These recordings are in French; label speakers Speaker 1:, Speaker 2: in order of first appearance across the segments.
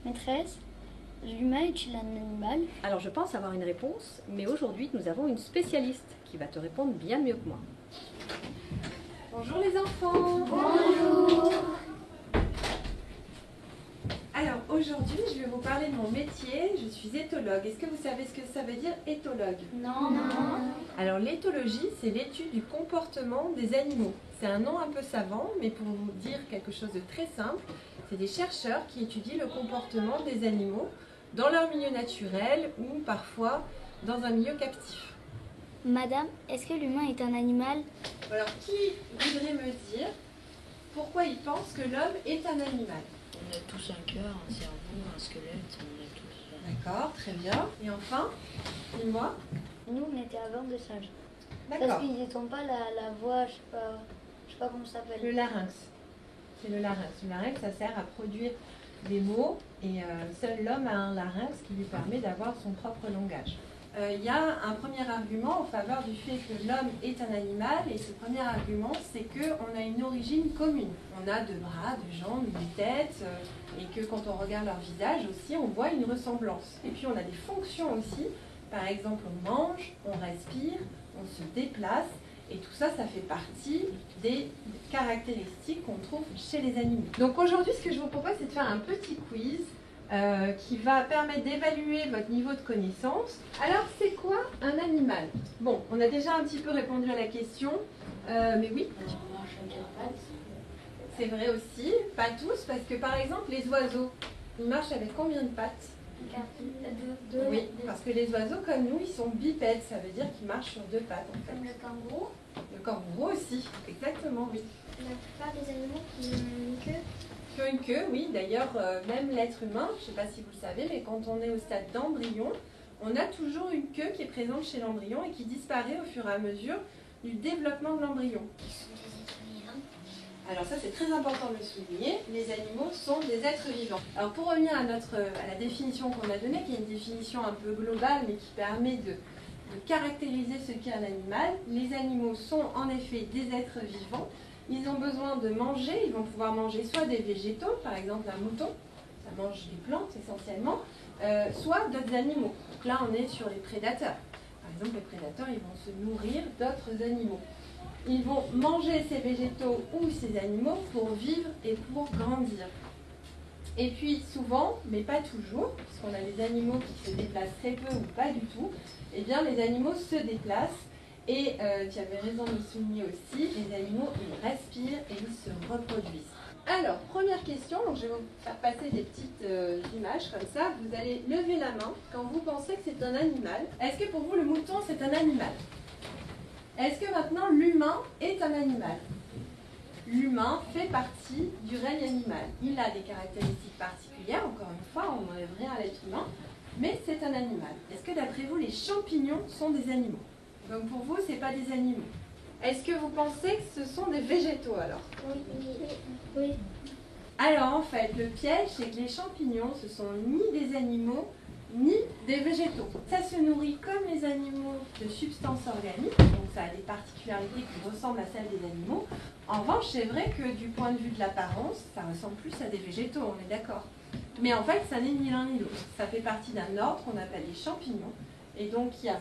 Speaker 1: Maîtresse, l'humain est-il un animal?
Speaker 2: Alors je pense avoir une réponse, mais aujourd'hui nous avons une spécialiste qui va te répondre bien mieux que moi. Bonjour les enfants!
Speaker 1: Bonjour!
Speaker 3: Alors aujourd'hui je vais vous parler de mon métier, je suis éthologue. Est-ce que vous savez ce que ça veut dire éthologue?
Speaker 1: Non.
Speaker 3: Alors l'éthologie, c'est l'étude du comportement des animaux. C'est un nom un peu savant, mais pour vous dire quelque chose de très simple, c'est des chercheurs qui étudient le comportement des animaux dans leur milieu naturel ou parfois dans un milieu captif.
Speaker 1: Madame, est-ce que l'humain est un animal?
Speaker 3: Alors qui voudrait me dire pourquoi il pense que l'homme est un animal?
Speaker 4: On a tous un cœur, un cerveau, un squelette, on a tous...
Speaker 3: D'accord, très bien. Et enfin, dis-moi.
Speaker 1: Nous, on était avant des singes.
Speaker 3: D'accord.
Speaker 1: Parce qu'ils n'ont pas la voix, je sais pas comment ça s'appelle.
Speaker 3: Le larynx. C'est le larynx. Le larynx, ça sert à produire des mots et seul l'homme a un larynx qui lui permet d'avoir son propre langage. Il y a un premier argument en faveur du fait que l'homme est un animal et ce premier argument, c'est qu'on a une origine commune. On a deux bras, deux jambes, une tête et que quand on regarde leur visage aussi, on voit une ressemblance. Et puis on a des fonctions aussi. Par exemple, on mange, on respire, on se déplace. Et tout ça, ça fait partie des caractéristiques qu'on trouve chez les animaux. Donc aujourd'hui, ce que je vous propose, c'est de faire un petit quiz qui va permettre d'évaluer votre niveau de connaissance. Alors, c'est quoi un animal? Bon, on a déjà un petit peu répondu à la question, mais oui.
Speaker 4: On marche à quatre pattes.
Speaker 3: C'est vrai aussi, pas tous, parce que par exemple, les oiseaux, ils marchent avec combien de pattes?
Speaker 1: Deux.
Speaker 3: Oui, parce que les oiseaux comme nous, ils sont bipèdes, ça veut dire qu'ils marchent sur deux pattes en fait.
Speaker 1: Comme le kangourou.
Speaker 3: Le kangourou aussi, exactement, oui.
Speaker 1: La plupart des animaux qui ont une queue.
Speaker 3: Qui ont une queue, oui. D'ailleurs, même l'être humain, je ne sais pas si vous le savez, mais quand on est au stade d'embryon, on a toujours une queue qui est présente chez l'embryon et qui disparaît au fur et à mesure du développement de l'embryon. Alors ça, c'est très important de le souligner, les animaux sont des êtres vivants. Alors pour revenir à la définition qu'on a donnée, qui est une définition un peu globale, mais qui permet de caractériser ce qu'est un animal, les animaux sont en effet des êtres vivants. Ils ont besoin de manger, ils vont pouvoir manger soit des végétaux, par exemple un mouton, ça mange des plantes essentiellement, soit d'autres animaux. Donc là, on est sur les prédateurs. Par exemple, les prédateurs, ils vont se nourrir d'autres animaux. Ils vont manger ces végétaux ou ces animaux pour vivre et pour grandir. Et puis souvent, mais pas toujours, puisqu'on a des animaux qui se déplacent très peu ou pas du tout, eh bien les animaux se déplacent et tu avais raison de le souligner aussi, les animaux ils respirent et ils se reproduisent. Alors, première question, donc je vais vous faire passer des petites images comme ça. Vous allez lever la main quand vous pensez que c'est un animal. Est-ce que pour vous le mouton c'est un animal ? Est-ce que maintenant l'humain est un animal? L'humain fait partie du règne animal. Il a des caractéristiques particulières, encore une fois, on n'enlève rien à l'être humain, mais c'est un animal. Est-ce que d'après vous, les champignons sont des animaux? Donc pour vous, ce n'est pas des animaux. Est-ce que vous pensez que ce sont des végétaux alors?
Speaker 1: Oui.
Speaker 3: Alors en fait, le piège, c'est que les champignons, ce sont ni des animaux, ni des végétaux. Ça se nourrit comme les animaux de substances organiques, donc ça a des particularités qui ressemblent à celles des animaux. En revanche, c'est vrai que du point de vue de l'apparence, ça ressemble plus à des végétaux, on est d'accord. Mais en fait, ça n'est ni l'un ni l'autre. Ça fait partie d'un ordre qu'on appelle les champignons. Et donc, il y a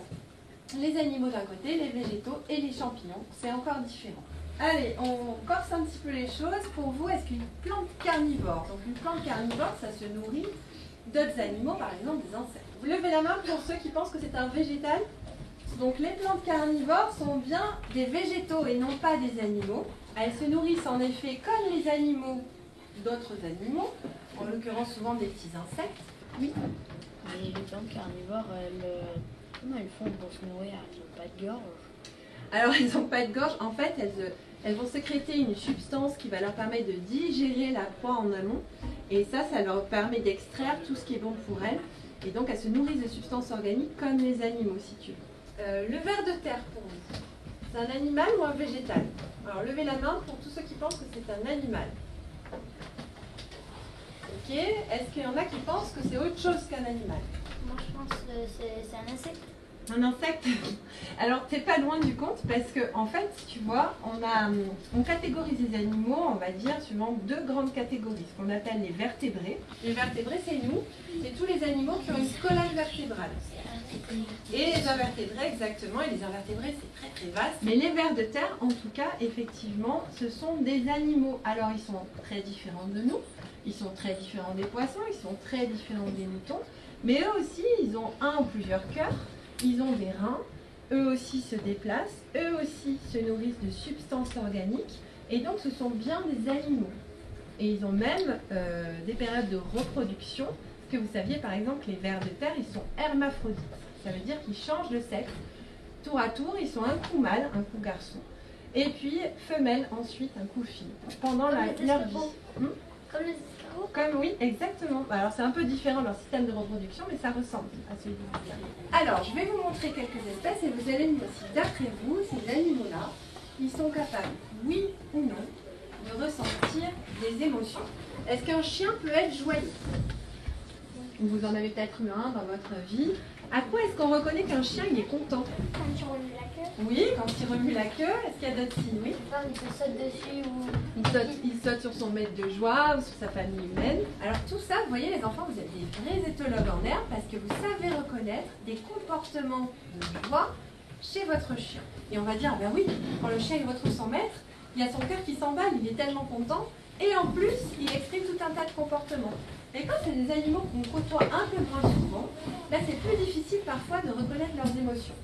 Speaker 3: les animaux d'un côté, les végétaux et les champignons. C'est encore différent. Allez, on corse un petit peu les choses. Pour vous, est-ce qu'une plante carnivore, donc une plante carnivore, ça se nourrit d'autres animaux, par exemple des insectes. Vous levez la main pour ceux qui pensent que c'est un végétal. Donc les plantes carnivores sont bien des végétaux et non pas des animaux. Elles se nourrissent en effet comme les animaux d'autres animaux, en l'occurrence souvent des petits insectes. Oui.
Speaker 4: Mais les plantes carnivores, comment elles font pour se nourrir? Elles n'ont pas de gorge?
Speaker 3: Alors elles n'ont pas de gorge. En fait, elles vont sécréter une substance qui va leur permettre de digérer la proie en amont. Et ça leur permet d'extraire tout ce qui est bon pour elles. Et donc, elles se nourrissent de substances organiques comme les animaux, si tu veux. Le ver de terre, pour vous, c'est un animal ou un végétal? Alors, levez la main pour tous ceux qui pensent que c'est un animal. Ok. Est-ce qu'il y en a qui pensent que c'est autre chose qu'un animal?
Speaker 1: Moi, je pense que c'est un insecte.
Speaker 3: Un insecte. Alors, t'es pas loin du compte parce que, en fait, tu vois, on catégorise les animaux, on va dire, suivant deux grandes catégories. Ce qu'on appelle les vertébrés. Les vertébrés, c'est nous, c'est tous les animaux qui ont une colonne vertébrale. Et les invertébrés, exactement. Et les invertébrés, c'est très très vaste. Mais les vers de terre, en tout cas, effectivement, ce sont des animaux. Alors, ils sont très différents de nous. Ils sont très différents des poissons. Ils sont très différents des moutons. Mais eux aussi, ils ont un ou plusieurs cœurs. Ils ont des reins, eux aussi se déplacent, eux aussi se nourrissent de substances organiques, et donc ce sont bien des animaux. Et ils ont même des périodes de reproduction, parce que vous saviez par exemple les vers de terre, ils sont hermaphrodites, ça veut dire qu'ils changent de sexe. Tour à tour, ils sont un coup mâle, un coup garçon, et puis femelle ensuite, un coup fille, pendant leur vie.
Speaker 1: Comme les escargots.
Speaker 3: Comme oui, exactement. Alors c'est un peu différent leur système de reproduction, mais ça ressemble à celui du bouquin. Alors je vais vous montrer quelques espèces et vous allez me dire si d'après vous, ces animaux-là, ils sont capables, oui ou non, de ressentir des émotions. Est-ce qu'un chien peut être joyeux? Vous en avez peut-être eu un dans votre vie. À quoi est-ce qu'on reconnaît qu'un chien il est content?
Speaker 1: Quand tu remues la queue.
Speaker 3: Oui, quand il remue la queue. Est-ce qu'il y a d'autres signes? Oui.
Speaker 1: Quand il te saute dessus ou...
Speaker 3: Il saute sur son maître de joie ou sur sa famille humaine. Alors tout ça, vous voyez les enfants, vous êtes des vrais éthologues en herbe parce que vous savez reconnaître des comportements de joie chez votre chien. Et on va dire, ben oui, quand le chien il retrouve son maître, il y a son cœur qui s'emballe, il est tellement content. Et en plus, il exprime tout un tas de comportements. Et quand c'est des animaux qu'on côtoie un peu moins souvent, là c'est plus difficile parfois de reconnaître leurs émotions.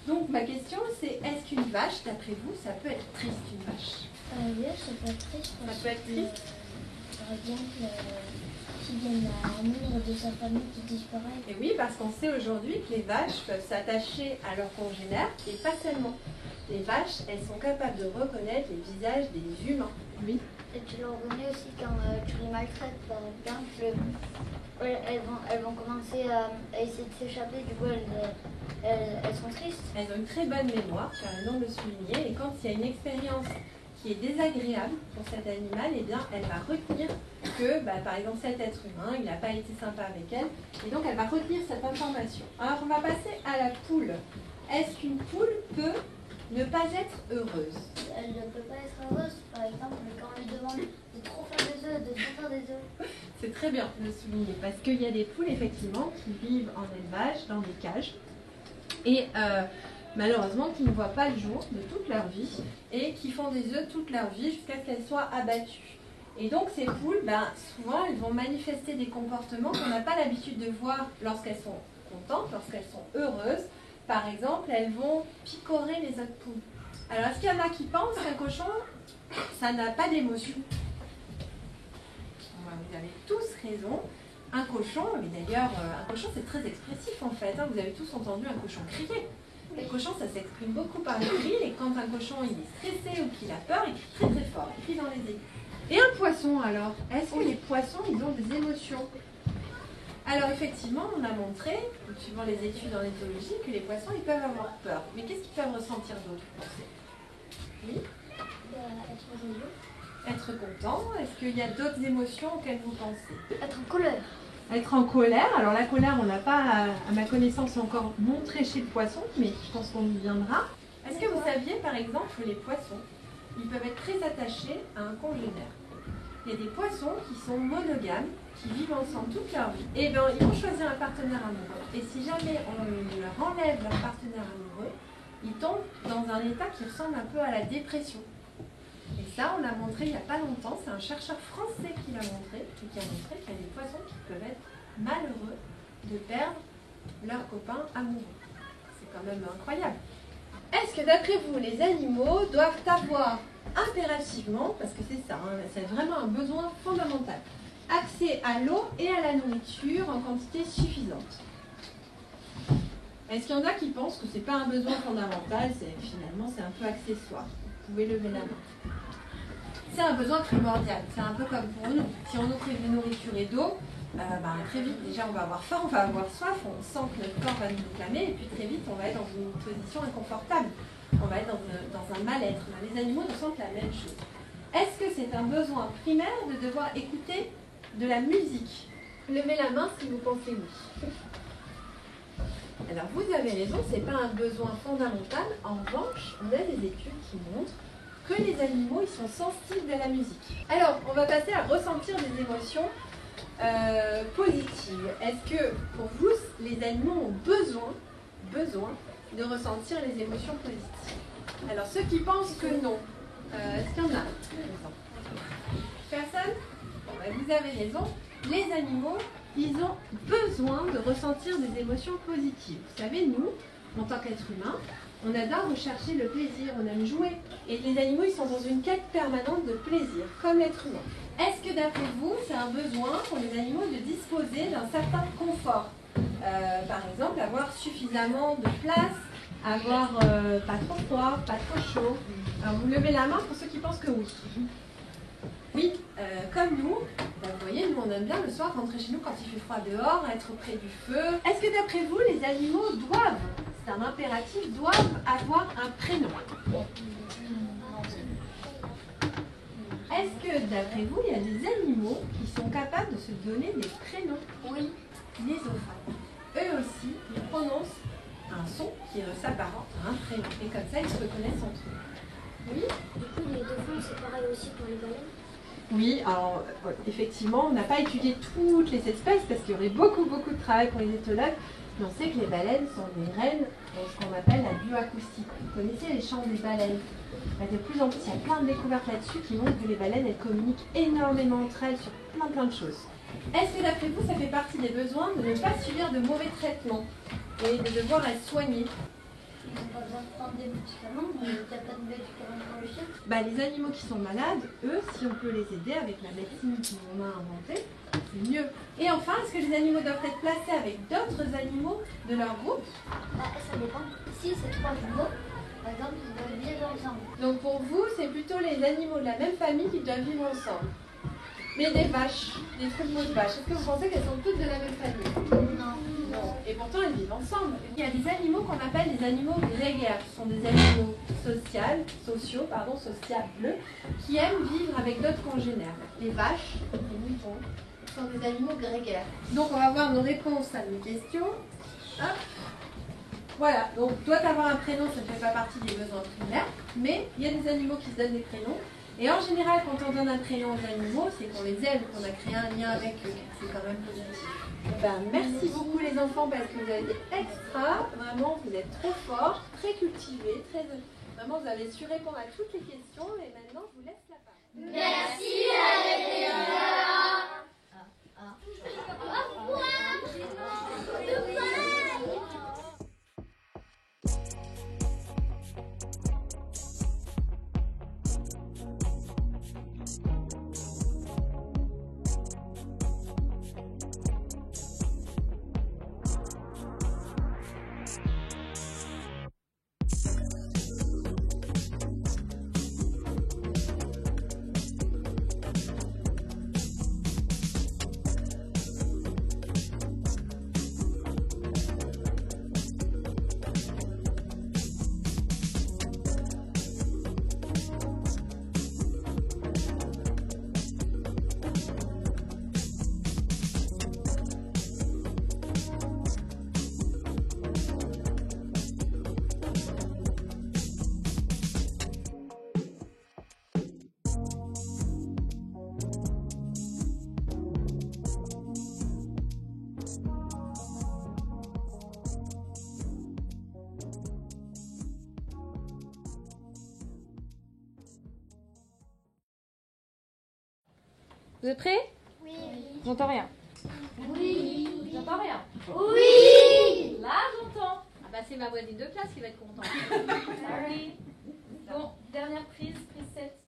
Speaker 3: Donc ma question c'est, est-ce qu'une vache, d'après vous, ça peut être triste une vache?
Speaker 1: Oui, ça peut être triste.
Speaker 3: Ça peut être triste.
Speaker 1: Par exemple, s'il y a un membre de sa famille qui disparaît.
Speaker 3: Et oui, parce qu'on sait aujourd'hui que les vaches peuvent s'attacher à leurs congénères, et pas seulement. Les vaches, elles sont capables de reconnaître les visages des humains. Oui.
Speaker 1: Et tu le reconnais aussi quand tu les maltraites, par exemple. Elles vont commencer à essayer de s'échapper, du coup elles sont tristes.
Speaker 3: Elles ont une très bonne mémoire, tu as raison de le souligner, et quand il y a une expérience qui est désagréable pour cet animal, eh bien, elle va retenir que, par exemple, cet être humain, il n'a pas été sympa avec elle, et donc elle va retenir cette information. Alors, on va passer à la poule. Est-ce qu'une poule peut ne pas être heureuse?
Speaker 1: Elle ne peut pas être heureuse, par exemple, quand on lui demande de trop faire des œufs, de trop faire des œufs.
Speaker 3: C'est très bien de le souligner, parce qu'il y a des poules, effectivement, qui vivent en élevage, dans des cages, et malheureusement qui ne voient pas le jour de toute leur vie et qui font des œufs toute leur vie jusqu'à ce qu'elles soient abattues. Et donc ces poules, souvent elles vont manifester des comportements qu'on n'a pas l'habitude de voir lorsqu'elles sont contentes, lorsqu'elles sont heureuses. Par exemple, elles vont picorer les autres poules. Alors est-ce qu'il y en a qui pensent qu'un cochon, ça n'a pas d'émotion? Vous avez tous raison. Un cochon, mais d'ailleurs, un cochon c'est très expressif en fait. Vous avez tous entendu un cochon crier. Le cochon, ça s'exprime beaucoup par le cri, et quand un cochon il est stressé ou qu'il a peur, il crie très très fort, il crie dans les aigus. Et un poisson alors? Est-ce que les poissons, ils ont des émotions? Alors effectivement, on a montré, suivant les études en éthologie, que les poissons, ils peuvent avoir peur. Mais qu'est-ce qu'ils peuvent ressentir d'autre? Oui?
Speaker 1: Être joyeux.
Speaker 3: Être content. Est-ce qu'il y a d'autres émotions auxquelles vous pensez?
Speaker 1: Être en colère.
Speaker 3: Être en colère. Alors la colère, on n'a pas, à ma connaissance, encore montré chez le poisson, mais je pense qu'on y viendra. Est-ce que vous saviez, par exemple, que les poissons, ils peuvent être très attachés à un congénère? Il y a des poissons qui sont monogames, qui vivent ensemble toute leur vie. Et bien, ils vont choisir un partenaire amoureux. Et si jamais on leur enlève leur partenaire amoureux, ils tombent dans un état qui ressemble un peu à la dépression. Et ça, on l'a montré il n'y a pas longtemps. C'est un chercheur français qui l'a montré, et qui a montré qu'il y a des poissons qui peuvent être malheureux de perdre leur copain amoureux. C'est quand même incroyable. Est-ce que d'après vous, les animaux doivent avoir impérativement, parce que c'est ça, c'est vraiment un besoin fondamental, accès à l'eau et à la nourriture en quantité suffisante? Est-ce qu'il y en a qui pensent que ce n'est pas un besoin fondamental, finalement c'est un peu accessoire? Vous pouvez lever la main. C'est un besoin primordial, c'est un peu comme pour nous. Si on nous prive de nourriture et d'eau, très vite déjà on va avoir faim, on va avoir soif, on sent que notre corps va nous réclamer, et puis très vite on va être dans une position inconfortable. On va être dans un mal-être. Les animaux ressentent la même chose. Est-ce que c'est un besoin primaire de devoir écouter de la musique? Levez la main si vous pensez oui. Alors vous avez raison, ce n'est pas un besoin fondamental. En revanche, on a des études qui montrent que les animaux ils sont sensibles à la musique. Alors, on va passer à ressentir des émotions positives. Est-ce que pour vous, les animaux ont besoin de ressentir les émotions positives? Alors, ceux qui pensent que non, est-ce qu'il y en a? Personne? Bon, ben, vous avez raison. Les animaux, ils ont besoin de ressentir des émotions positives. Vous savez, nous, en tant qu'être humain, on adore rechercher le plaisir, on aime jouer. Et les animaux, ils sont dans une quête permanente de plaisir, comme l'être humain. Est-ce que d'après vous, c'est un besoin pour les animaux de disposer d'un certain confort? Par exemple, avoir suffisamment de place, avoir pas trop froid, pas trop chaud. Alors vous levez la main pour ceux qui pensent que oui. Oui, comme nous, ben, vous voyez, nous on aime bien le soir rentrer chez nous quand il fait froid dehors, être près du feu. Est-ce que d'après vous, les animaux doivent, c'est un impératif, doivent avoir un prénom? Est-ce que d'après vous, il y a des animaux qui sont capables de se donner des prénoms?
Speaker 1: Oui.
Speaker 3: Les dauphins. Eux aussi, ils prononcent un son qui s'apparente à un prénom. Et comme ça, ils se reconnaissent entre eux. Oui?
Speaker 1: Du coup, les dauphins, c'est pareil aussi pour les baleines?
Speaker 3: Oui, alors effectivement, on n'a pas étudié toutes les espèces parce qu'il y aurait beaucoup de travail pour les éthologues, mais on sait que les baleines sont des reines de ce qu'on appelle la bioacoustique. Vous connaissez les chants des baleines? De plus en plus, il y a plein de découvertes là-dessus qui montrent que les baleines, elles communiquent énormément entre elles sur plein de choses. Est-ce que d'après vous, ça fait partie des besoins de ne pas subir de mauvais traitements et de devoir être soignés?
Speaker 1: Ils n'ont pas besoin de prendre des médicaments, mais il n'y a pas de médicaments pour le chien.
Speaker 3: Les animaux qui sont malades, eux, si on peut les aider avec la médecine qu'on a inventée, c'est mieux. Et enfin, est-ce que les animaux doivent être placés avec d'autres animaux de leur groupe?
Speaker 1: Ça dépend. Si c'est 3 jumeaux, par exemple, ils doivent vivre ensemble.
Speaker 3: Donc pour vous, c'est plutôt les animaux de la même famille qui doivent vivre ensemble. Mais des vaches, des troupeaux de vaches, est-ce que vous pensez qu'elles sont toutes de la même famille?
Speaker 1: Non.
Speaker 3: Non. Et pourtant, elles vivent ensemble. Il y a des animaux qu'on appelle des animaux grégaires. Ce sont des animaux sociables, qui aiment vivre avec d'autres congénères. Les vaches, les moutons, sont des animaux grégaires. Donc on va voir nos réponses à nos questions. Hop. Voilà, donc doit avoir un prénom, ça ne fait pas partie des besoins primaires, mais il y a des animaux qui se donnent des prénoms. Et en général, quand on donne un prénom aux animaux, c'est qu'on les aime, qu'on a créé un lien avec eux. C'est quand même positif. Merci beaucoup les enfants parce que vous avez été extra. Vraiment, vous êtes trop forts, très cultivés, vraiment vous avez su répondre à toutes les questions. Et maintenant, je vous laisse la parole.
Speaker 1: Merci
Speaker 2: Vous êtes prêts?
Speaker 1: Oui.
Speaker 2: J'entends rien.
Speaker 1: Oui.
Speaker 2: J'entends rien.
Speaker 1: Oui.
Speaker 2: Là, j'entends. Ah bah c'est ma voisine de classe qui va être contente. Sorry. Bon, dernière prise, prise 7.